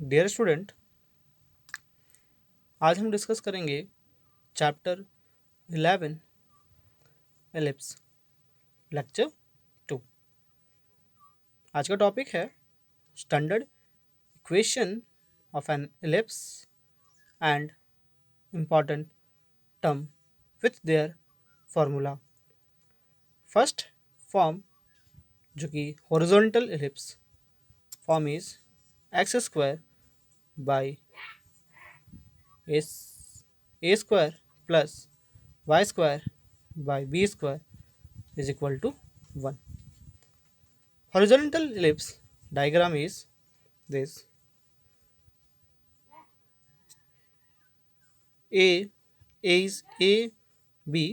Dear student, आज हम discuss करेंगे चैप्टर 11 एलिप्स लेक्चर 2। आज का टॉपिक है standard equation of an ellipse and important term with their formula. First form जो कि horizontal ellipse form is X square by A square plus Y square by B square is equal to 1. Horizontal ellipse diagram is this. A is B.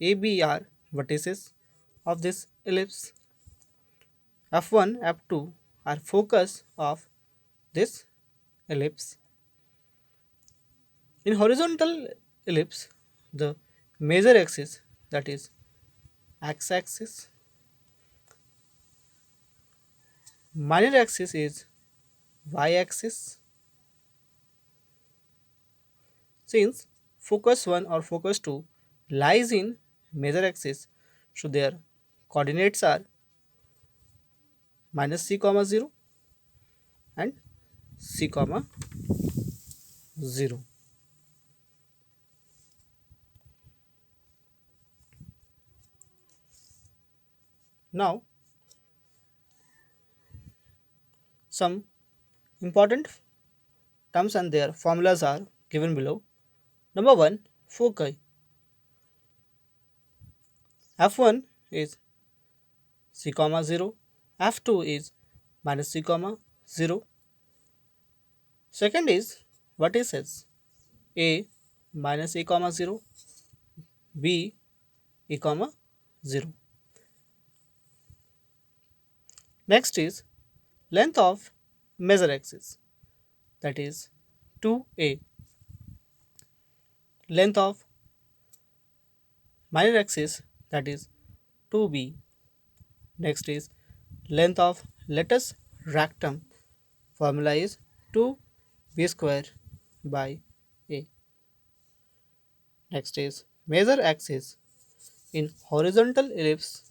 AB are vertices of this ellipse. F1, F2 are focus of this ellipse. In horizontal ellipse, the major axis, that is x-axis, minor axis is y-axis. Since focus 1 or focus 2 lies in major axis, so their coordinates are minus c comma 0 and c comma 0. Now some important terms and their formulas are given below. Number 1, foci. F1 is c comma 0, F2 is minus c comma 0. Second is vertices, a minus a comma 0, b a comma 0. Next is length of major axis, that is 2a. Length of minor axis, that is 2b. Next is length of lattice rectum, formula is 2b square by a. Next is major axis. In horizontal ellipse,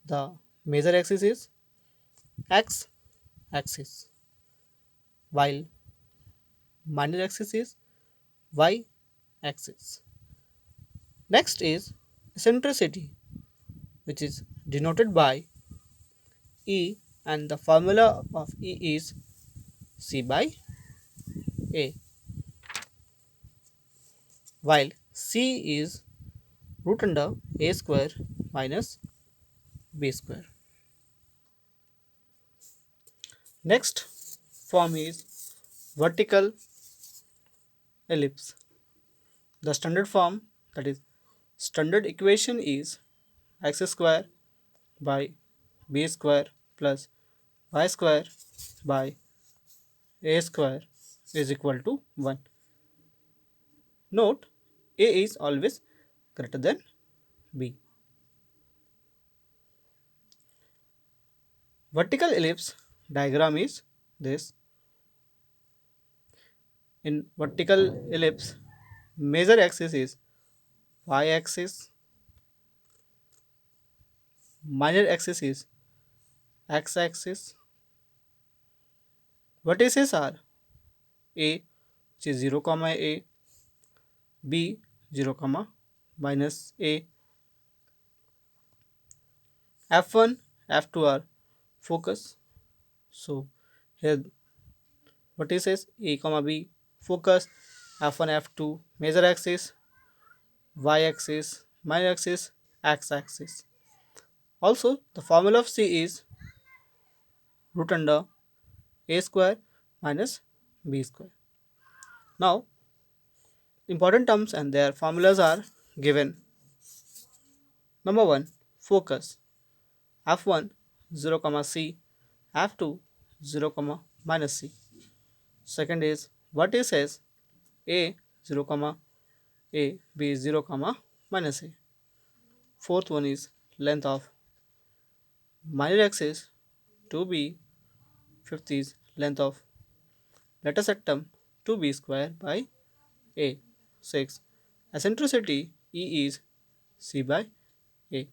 the major axis is x axis, while minor axis is y axis. Next is eccentricity, which is denoted by E, and the formula of E is C by A, while C is root under A square minus B square. Next form is vertical ellipse. The standard form, that is standard equation, is x square by b square plus y square by a square is equal to 1. Note, a is always greater than b. Vertical ellipse diagram is this. In vertical ellipse, major axis is y axis, minor axis is x axis. Vertices are a, which is 0 comma a, b 0 comma minus a, f1 f2 are focus. So here vertices a comma b focus, f1 f2 major axis, y axis minor axis, x axis. Also the formula of c is root under a square minus b square. Now important terms and their formulas are given. Number 1, focus, f1 0 comma c, f2 0 comma minus c. Second is vertices a 0 comma a, b 0 comma minus a. Fourth one is length of minor axis 2b. Fifth is length of Let us rectum 2b square by a. 6. Eccentricity E is c by a.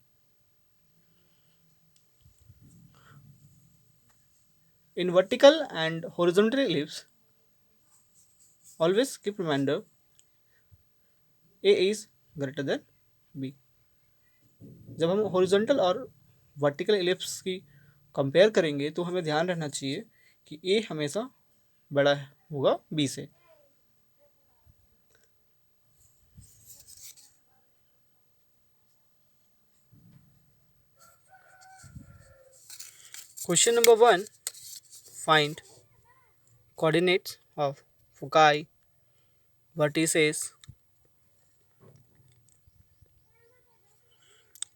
In vertical and horizontal ellipse, always keep reminder a is greater than b. जब हम horizontal और vertical ellipse की compare करेंगे तो हमें ध्यान रखना चाहिए कि ए हमेशा बड़ा होगा बी से. Question number 1. Find coordinates of foci, vertices,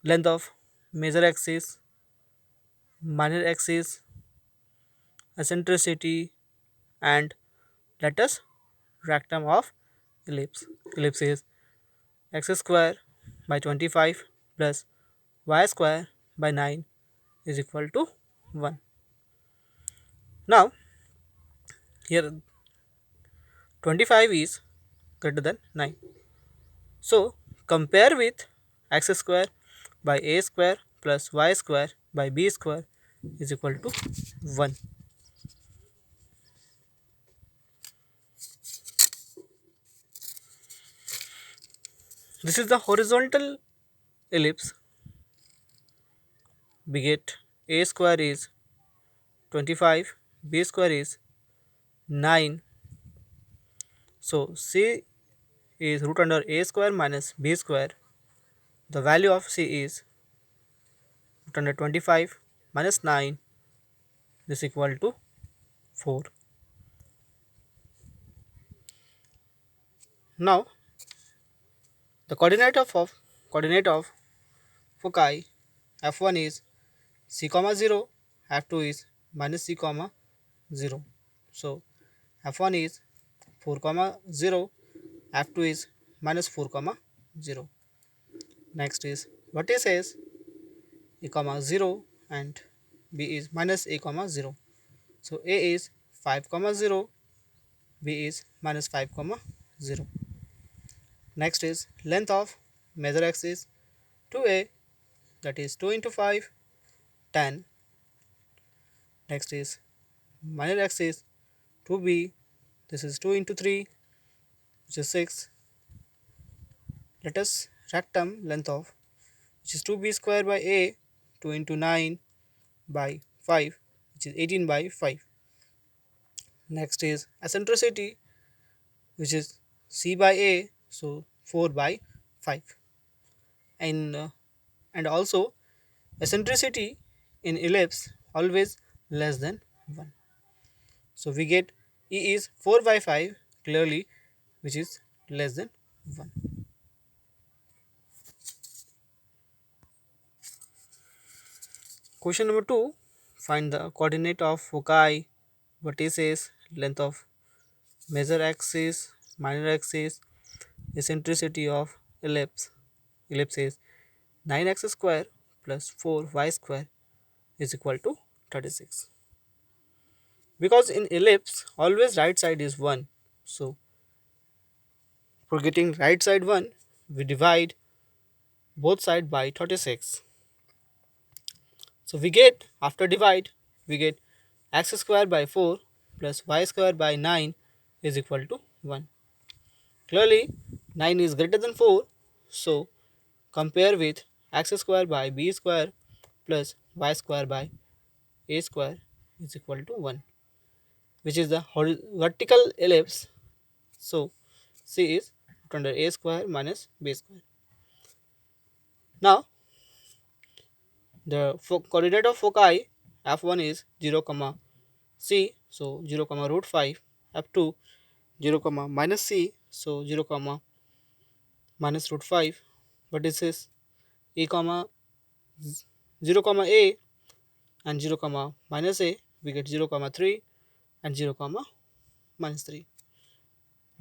length of major axis, minor axis, eccentricity, and latus rectum of ellipse. Ellipse is x square by 25 plus y square by 9 is equal to 1. Now, here 25 is greater than 9. So, compare with x square by a square plus y square by b square is equal to 1. This is the horizontal ellipse. We get a square is 25, b square is 9. So, c is root under a square minus b square. The value of c is root under 25 minus 9 is equal to 4. Now, the coordinate of foci f1 is c comma 0, f2 is minus c comma 0. So, f1 is 4 comma 0, f2 is minus 4 comma 0. Next is vertices a comma 0 and b is minus a comma 0. So, a is 5 comma 0, b is minus 5 comma 0. Next is length of major axis 2a, that is 2 into 5, 10. Next is minor axis 2b, this is 2 into 3, which is 6. Let us rectum length of, which is 2b square by a, 2 into 9 by 5, which is 18 by 5. Next is eccentricity, which is c by a, so 4 by 5. And and also eccentricity in ellipse always less than 1. So we get E is 4 by 5 clearly, which is less than 1. Question number 2. Find the coordinate of foci, vertices, length of major axis, minor axis, eccentricity of ellipse. Ellipse is 9x square plus 4y square is equal to 36. Because in ellipse always right side is 1. So for getting right side 1, we divide both side by 36. So we get, after divide, we get x square by 4 plus y square by 9 is equal to 1. Clearly 9 is greater than 4. So compare with x square by b square plus y square by a square is equal to 1, which is the vertical ellipse. So c is root under a square minus b square. Now the coordinate of foci f1 is 0 comma c, so 0 comma root 5, f2 0 comma minus c, so 0 comma minus root 5, but this is a comma 0 comma a and 0 comma minus a, we get 0 comma 3 and 0 comma minus 3.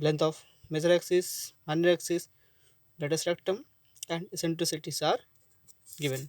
Length of major axis, minor axis, latus rectum and eccentricities are given.